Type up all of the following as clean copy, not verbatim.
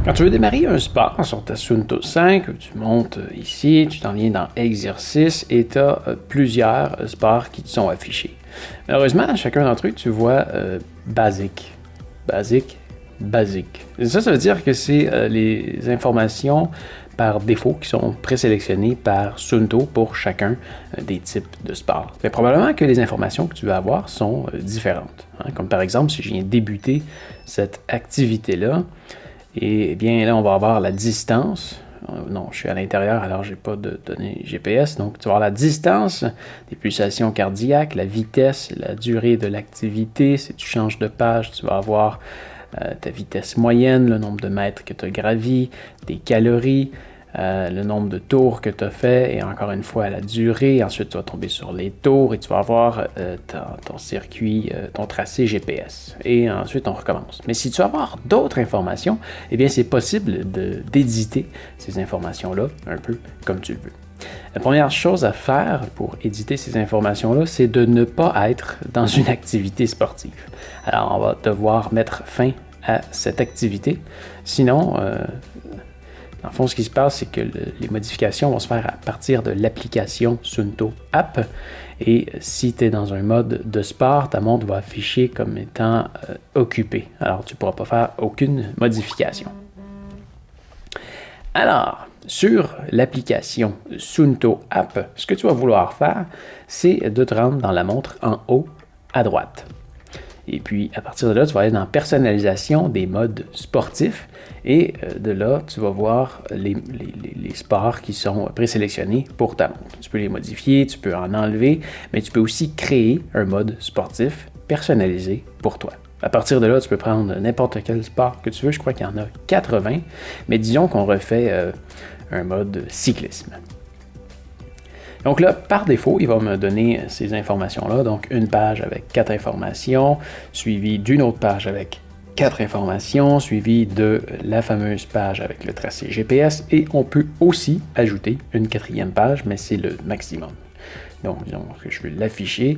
Quand tu veux démarrer un sport sur ta Suunto 5, tu montes ici, tu t'en viens dans exercice et tu as plusieurs sports qui te sont affichés. Malheureusement, à chacun d'entre eux, tu vois basique. Et ça veut dire que c'est les informations par défaut qui sont présélectionnées par Suunto pour chacun des types de sports. Mais probablement que les informations que tu vas avoir sont différentes. Comme par exemple, si je viens débuter cette activité-là, et bien là, on va avoir la distance. Non, je suis à l'intérieur, alors je n'ai pas de données GPS. Donc, tu vas avoir la distance, des pulsations cardiaques, la vitesse, la durée de l'activité. Si tu changes de page, tu vas avoir ta vitesse moyenne, le nombre de mètres que tu as gravi, des calories, le nombre de tours que tu as fait, et encore une fois, la durée. Ensuite, tu vas tomber sur les tours et tu vas avoir ton circuit, ton tracé GPS. Et ensuite, on recommence. Mais si tu veux avoir d'autres informations, eh bien, c'est possible d'éditer ces informations-là un peu comme tu le veux. La première chose à faire pour éditer ces informations-là, c'est de ne pas être dans une activité sportive. Alors, on va devoir mettre fin à cette activité. Sinon, dans le fond, ce qui se passe, c'est que les modifications vont se faire à partir de l'application Suunto App. Et si tu es dans un mode de sport, ta montre va afficher comme étant occupée. Alors, tu ne pourras pas faire aucune modification. Alors, sur l'application Suunto App, ce que tu vas vouloir faire, c'est de te rendre dans la montre en haut à droite. Et puis, à partir de là, tu vas aller dans personnalisation des modes sportifs. Et de là, tu vas voir les sports qui sont présélectionnés pour ta montre. Tu peux les modifier, tu peux en enlever, mais tu peux aussi créer un mode sportif personnalisé pour toi. À partir de là, tu peux prendre n'importe quel sport que tu veux. Je crois qu'il y en a 80, mais disons qu'on refait un mode cyclisme. Donc là, par défaut, il va me donner ces informations-là. Donc, une page avec 4 informations, suivie d'une autre page avec 4 informations, suivie de la fameuse page avec le tracé GPS. Et on peut aussi ajouter une 4e page, mais c'est le maximum. Donc, disons que je veux l'afficher,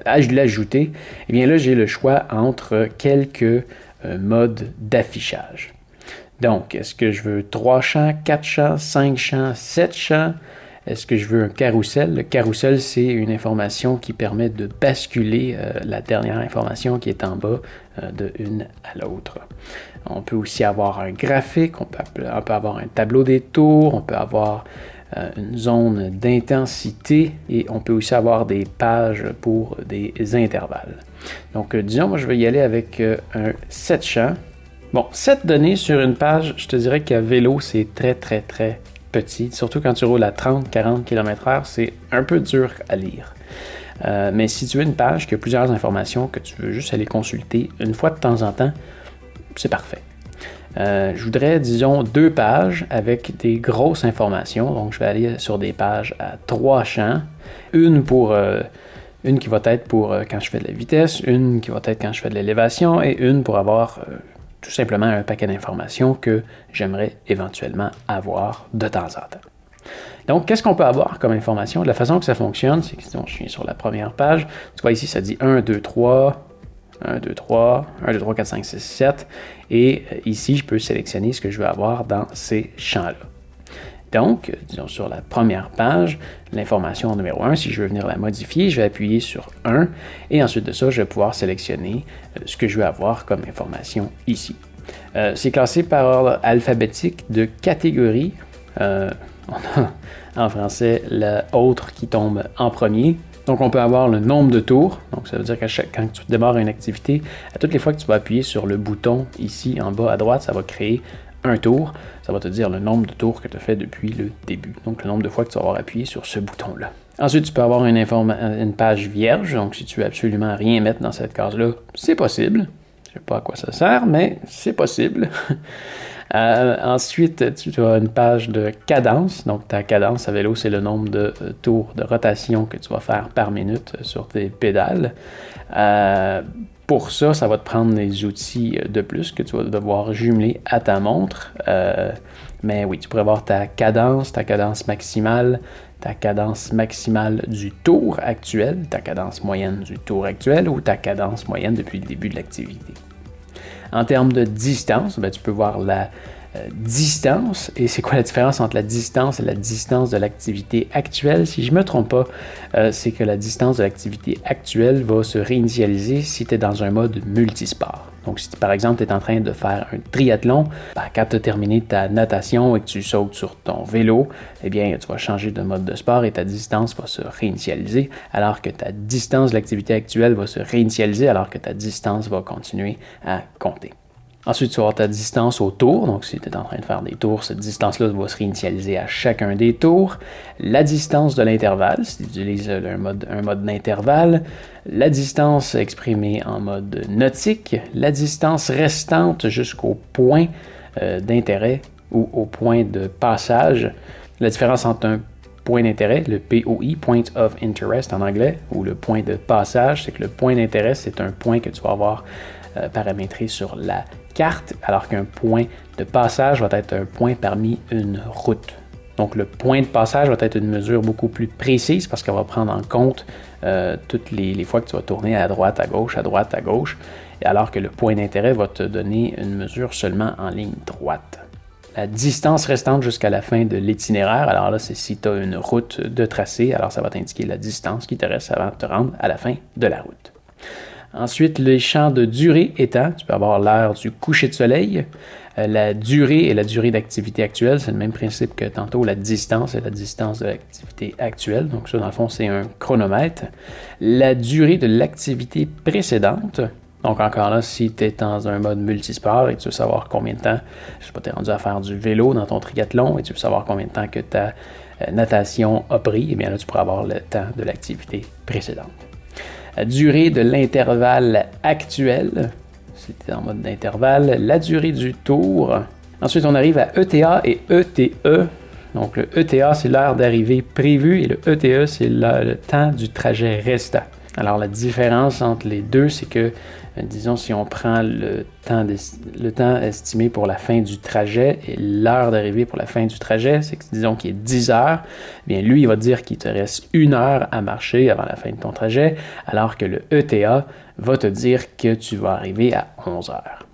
l'ajouter. Et bien là, j'ai le choix entre quelques modes d'affichage. Donc, est-ce que je veux 3 champs, 4 champs, 5 champs, 7 champs? Est-ce que je veux un carrousel? Le carrousel, c'est une information qui permet de basculer la dernière information qui est en bas de une à l'autre. On peut aussi avoir un graphique, on peut avoir un tableau des tours, on peut avoir une zone d'intensité et on peut aussi avoir des pages pour des intervalles. Donc, disons, moi, je vais y aller avec un 7 champs. Bon, 7 données sur une page, je te dirais qu'à vélo, c'est très petit. Surtout quand tu roules à 30-40 km/h, c'est un peu dur à lire. Mais si tu veux une page qui a plusieurs informations que tu veux juste aller consulter une fois de temps en temps, c'est parfait. Je voudrais, disons, 2 pages avec des grosses informations. Donc, je vais aller sur des pages à 3 champs. Une qui va être pour quand je fais de la vitesse, une qui va être quand je fais de l'élévation et une pour avoir tout simplement un paquet d'informations que j'aimerais éventuellement avoir de temps en temps. Donc, qu'est-ce qu'on peut avoir comme information? La façon que ça fonctionne, c'est que si je viens sur la première page, tu vois ici, ça dit 1, 2, 3, 1, 2, 3, 1, 2, 3, 4, 5, 6, 7. Et ici, je peux sélectionner ce que je veux avoir dans ces champs-là. Donc, disons sur la première page, l'information numéro 1, si je veux venir la modifier, je vais appuyer sur 1 et ensuite de ça, je vais pouvoir sélectionner ce que je veux avoir comme information ici. C'est classé par ordre alphabétique de catégorie. On a en français l'autre qui tombe en premier. Donc, on peut avoir le nombre de tours. Donc, ça veut dire que quand tu démarres une activité, à toutes les fois que tu vas appuyer sur le bouton ici en bas à droite, ça va créer un tour. Ça va te dire le nombre de tours que tu as fait depuis le début. Donc, le nombre de fois que tu vas avoir appuyé sur ce bouton-là. Ensuite, tu peux avoir une page vierge. Donc, si tu veux absolument rien mettre dans cette case-là, c'est possible. Je ne sais pas à quoi ça sert, mais c'est possible. Ensuite, tu as une page de cadence. Donc, ta cadence à vélo, c'est le nombre de tours de rotation que tu vas faire par minute sur tes pédales. Pour ça, ça va te prendre des outils de plus que tu vas devoir jumeler à ta montre. Mais oui, tu pourrais avoir ta cadence maximale, ta cadence maximale du tour actuel, ta cadence moyenne du tour actuel ou ta cadence moyenne depuis le début de l'activité. En termes de distance, tu peux voir distance. Et c'est quoi la différence entre la distance et la distance de l'activité actuelle? Si je ne me trompe pas, c'est que la distance de l'activité actuelle va se réinitialiser si tu es dans un mode multisport. Donc, si par exemple, tu es en train de faire un triathlon, quand tu as terminé ta natation et que tu sautes sur ton vélo, eh bien, tu vas changer de mode de sport et ta distance va se réinitialiser, alors que ta distance de l'activité actuelle va se réinitialiser, alors que ta distance va continuer à compter. Ensuite, tu vas avoir ta distance au tour. Donc, si tu es en train de faire des tours, cette distance-là va se réinitialiser à chacun des tours. La distance de l'intervalle, si tu utilises un mode d'intervalle. La distance exprimée en mode nautique. La distance restante jusqu'au point d'intérêt ou au point de passage. La différence entre un point d'intérêt, le POI, Point of Interest en anglais, ou le point de passage, c'est que le point d'intérêt, c'est un point que tu vas avoir paramétré sur la carte, alors qu'un point de passage va être un point parmi une route. Donc le point de passage va être une mesure beaucoup plus précise parce qu'elle va prendre en compte toutes les fois que tu vas tourner à droite, à gauche, alors que le point d'intérêt va te donner une mesure seulement en ligne droite. La distance restante jusqu'à la fin de l'itinéraire, alors là, c'est si tu as une route de tracé, alors ça va t'indiquer la distance qui te reste avant de te rendre à la fin de la route. Ensuite, les champs de durée étant, tu peux avoir l'heure du coucher de soleil, la durée et la durée d'activité actuelle, c'est le même principe que tantôt, la distance et la distance de l'activité actuelle. Donc ça, dans le fond, c'est un chronomètre. La durée de l'activité précédente. Donc encore là, si tu es dans un mode multisport et tu veux savoir combien de temps, je sais pas, tu es rendu à faire du vélo dans ton triathlon et tu veux savoir combien de temps que ta natation a pris, eh bien là, tu pourras avoir le temps de l'activité précédente. La durée de l'intervalle actuel, c'était en mode d'intervalle, la durée du tour. Ensuite, on arrive à ETA et ETE. Donc, le ETA, c'est l'heure d'arrivée prévue et le ETE, c'est le temps du trajet restant. Alors, la différence entre les deux, c'est que, disons, si on prend le temps estimé pour la fin du trajet et l'heure d'arrivée pour la fin du trajet, c'est que, disons, qu'il est 10 heures, bien, lui, il va dire qu'il te reste 1 heure à marcher avant la fin de ton trajet, alors que le ETA va te dire que tu vas arriver à 11 heures.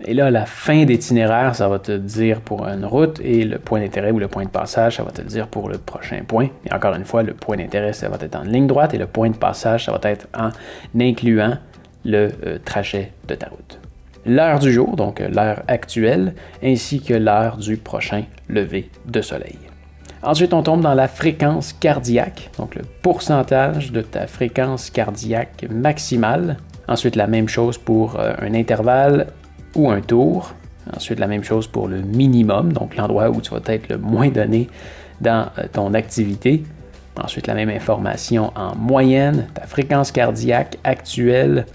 Et là, la fin d'itinéraire, ça va te dire pour une route et le point d'intérêt ou le point de passage, ça va te dire pour le prochain point. Et encore une fois, le point d'intérêt, ça va être en ligne droite et le point de passage, ça va être en incluant le trajet de ta route. L'heure du jour, donc l'heure actuelle, ainsi que l'heure du prochain lever de soleil. Ensuite, on tombe dans la fréquence cardiaque, donc le pourcentage de ta fréquence cardiaque maximale. Ensuite, la même chose pour un intervalle ou un tour. Ensuite, la même chose pour le minimum, donc l'endroit où tu vas être le moins donné dans ton activité. Ensuite, la même information en moyenne, ta fréquence cardiaque actuelle,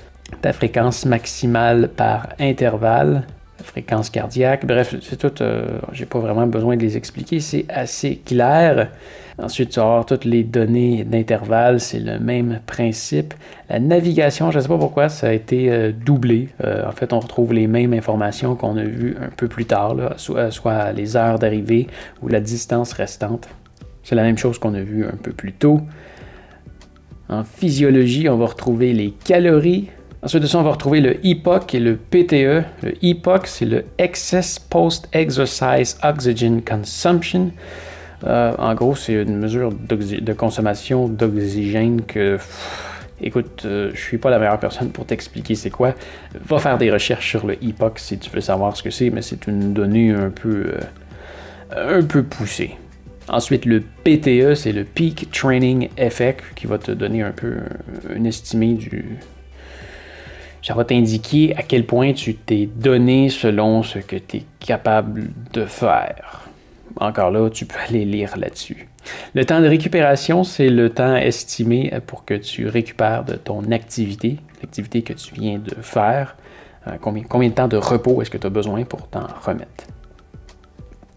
ta fréquence maximale par intervalle, la fréquence cardiaque. Bref, c'est tout, j'ai pas vraiment besoin de les expliquer, c'est assez clair. Ensuite, tu vas avoir toutes les données d'intervalle, c'est le même principe. La navigation, je ne sais pas pourquoi, ça a été doublé. En fait, on retrouve les mêmes informations qu'on a vues un peu plus tard, là, soit les heures d'arrivée ou la distance restante. C'est la même chose qu'on a vu un peu plus tôt. En physiologie, on va retrouver les calories. Ensuite de ça, on va retrouver le EPOC et le PTE. Le EPOC, c'est le Excess Post-Exercise Oxygen Consumption. En gros, c'est une mesure de consommation d'oxygène que, écoute, je suis pas la meilleure personne pour t'expliquer c'est quoi. Va faire des recherches sur le EPOC si tu veux savoir ce que c'est, mais c'est une donnée un peu poussée. Ensuite, le PTE, c'est le Peak Training Effect, qui va te donner un peu un estimé du... Ça va t'indiquer à quel point tu t'es donné selon ce que tu es capable de faire. Encore là, tu peux aller lire là-dessus. Le temps de récupération, c'est le temps estimé pour que tu récupères de ton activité, l'activité que tu viens de faire. Combien de temps de repos est-ce que tu as besoin pour t'en remettre?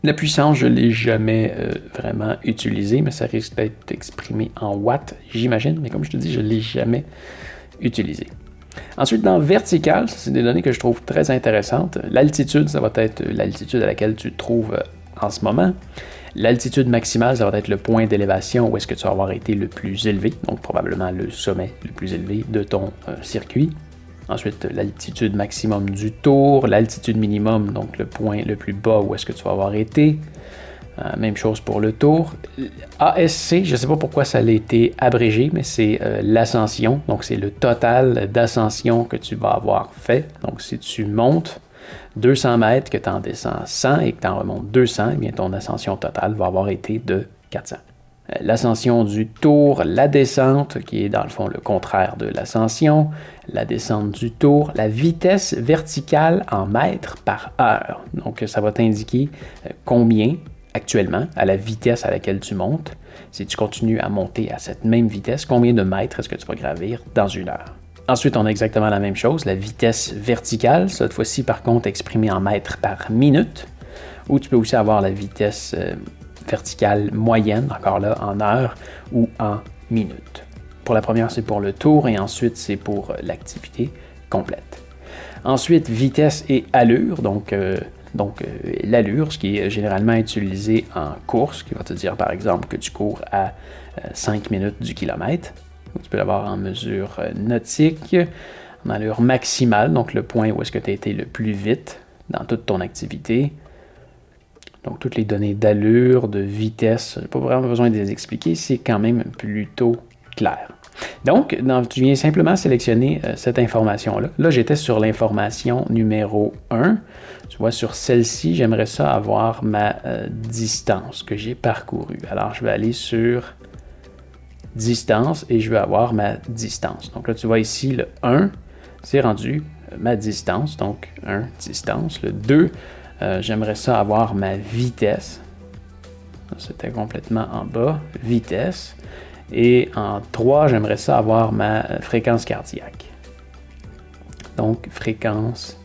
La puissance, je ne l'ai jamais vraiment utilisée, mais ça risque d'être exprimé en watts, j'imagine. Mais comme je te dis, je ne l'ai jamais utilisé. Ensuite, dans vertical, ça, c'est des données que je trouve très intéressantes. L'altitude, ça va être l'altitude à laquelle tu te trouves en ce moment. L'altitude maximale, ça va être le point d'élévation où est-ce que tu vas avoir été le plus élevé, donc probablement le sommet le plus élevé de ton circuit. Ensuite, l'altitude maximum du tour, l'altitude minimum, donc le point le plus bas où est-ce que tu vas avoir été. Même chose pour le tour. ASC, je ne sais pas pourquoi ça a été abrégé, mais c'est l'ascension. Donc, c'est le total d'ascension que tu vas avoir fait. Donc, si tu montes 200 mètres, que tu en descends 100 et que tu en remontes 200, eh bien, ton ascension totale va avoir été de 400. L'ascension du tour, la descente, qui est dans le fond le contraire de l'ascension, la descente du tour, la vitesse verticale en mètres par heure. Donc, ça va t'indiquer combien actuellement, à la vitesse à laquelle tu montes, si tu continues à monter à cette même vitesse, combien de mètres est-ce que tu vas gravir dans une heure? Ensuite, on a exactement la même chose, la vitesse verticale, cette fois-ci par contre exprimée en mètres par minute, ou tu peux aussi avoir la vitesse verticale moyenne, encore là, en heure ou en minutes. Pour la première, c'est pour le tour et ensuite, c'est pour l'activité complète. Ensuite, vitesse et allure, donc l'allure, ce qui est généralement utilisé en course, qui va te dire par exemple que tu cours à 5 minutes du kilomètre. Tu peux l'avoir en mesure nautique, en allure maximale, donc le point où est-ce que tu as été le plus vite dans toute ton activité. Donc toutes les données d'allure, de vitesse, je n'ai pas vraiment besoin de les expliquer, c'est quand même plutôt clair. Donc, tu viens simplement sélectionner cette information-là. Là, j'étais sur l'information numéro 1. Tu vois, sur celle-ci, j'aimerais ça avoir ma distance que j'ai parcourue. Alors, je vais aller sur distance et je vais avoir ma distance. Donc là, tu vois ici, le 1, c'est rendu ma distance. Donc, 1, distance. Le 2, j'aimerais ça avoir ma vitesse. C'était complètement en bas. Vitesse. Et en 3, j'aimerais ça avoir ma fréquence cardiaque. Donc, fréquence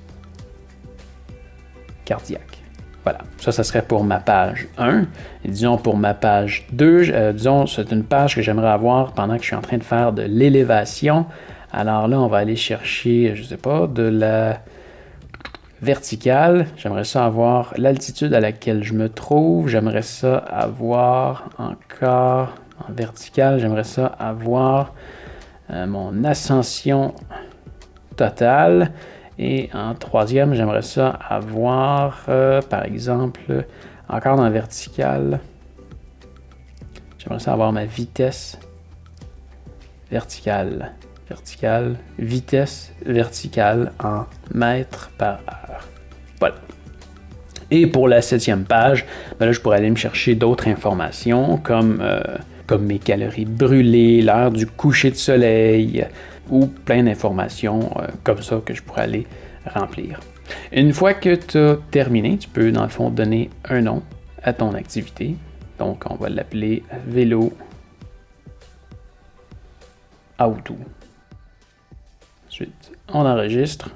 cardiaque. Voilà, ça serait pour ma page 1. Et disons pour ma page 2, disons c'est une page que j'aimerais avoir pendant que je suis en train de faire de l'élévation. Alors là, on va aller chercher, je ne sais pas, de la verticale. J'aimerais ça avoir l'altitude à laquelle je me trouve. J'aimerais ça avoir encore... En vertical, j'aimerais ça avoir mon ascension totale. Et en troisième, j'aimerais ça avoir, par exemple, encore dans vertical, j'aimerais ça avoir ma vitesse verticale. Vitesse verticale en mètres par heure. Voilà. Et pour la 7e page, ben là, je pourrais aller me chercher d'autres informations comme mes calories brûlées, l'heure du coucher de soleil, ou plein d'informations comme ça que je pourrais aller remplir. Une fois que tu as terminé, tu peux dans le fond donner un nom à ton activité. Donc on va l'appeler vélo auto. Ensuite, on enregistre.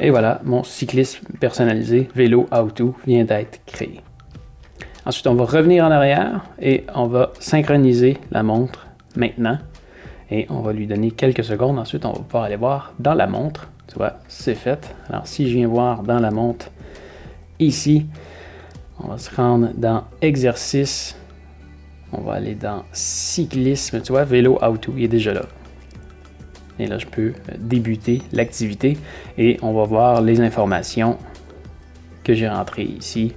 Et voilà, mon cyclisme personnalisé vélo auto vient d'être créé. Ensuite, on va revenir en arrière et on va synchroniser la montre maintenant. Et on va lui donner quelques secondes. Ensuite, on va pouvoir aller voir dans la montre. Tu vois, c'est fait. Alors, si je viens voir dans la montre ici, on va se rendre dans exercice. On va aller dans cyclisme. Tu vois, vélo auto, il est déjà là. Et là, je peux débuter l'activité et on va voir les informations que j'ai rentrées ici,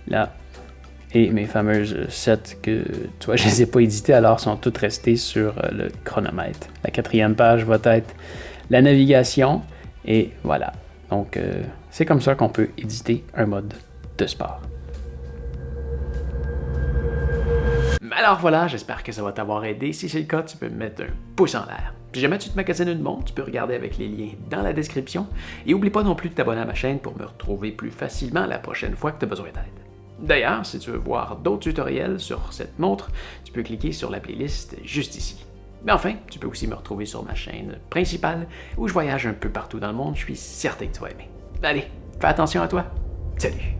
là, et mes fameuses sets que, tu vois, je ne les ai pas éditées, alors sont toutes restées sur le chronomètre. La 4e page va être la navigation et voilà. Donc, c'est comme ça qu'on peut éditer un mode de sport. Alors voilà, j'espère que ça va t'avoir aidé. Si c'est le cas, tu peux me mettre un pouce en l'air. Si jamais tu te magasines une montre, tu peux regarder avec les liens dans la description. Et n'oublie pas non plus de t'abonner à ma chaîne pour me retrouver plus facilement la prochaine fois que tu as besoin d'aide. D'ailleurs, si tu veux voir d'autres tutoriels sur cette montre, tu peux cliquer sur la playlist juste ici. Mais enfin, tu peux aussi me retrouver sur ma chaîne principale où je voyage un peu partout dans le monde, je suis certain que tu vas aimer. Allez, fais attention à toi. Salut!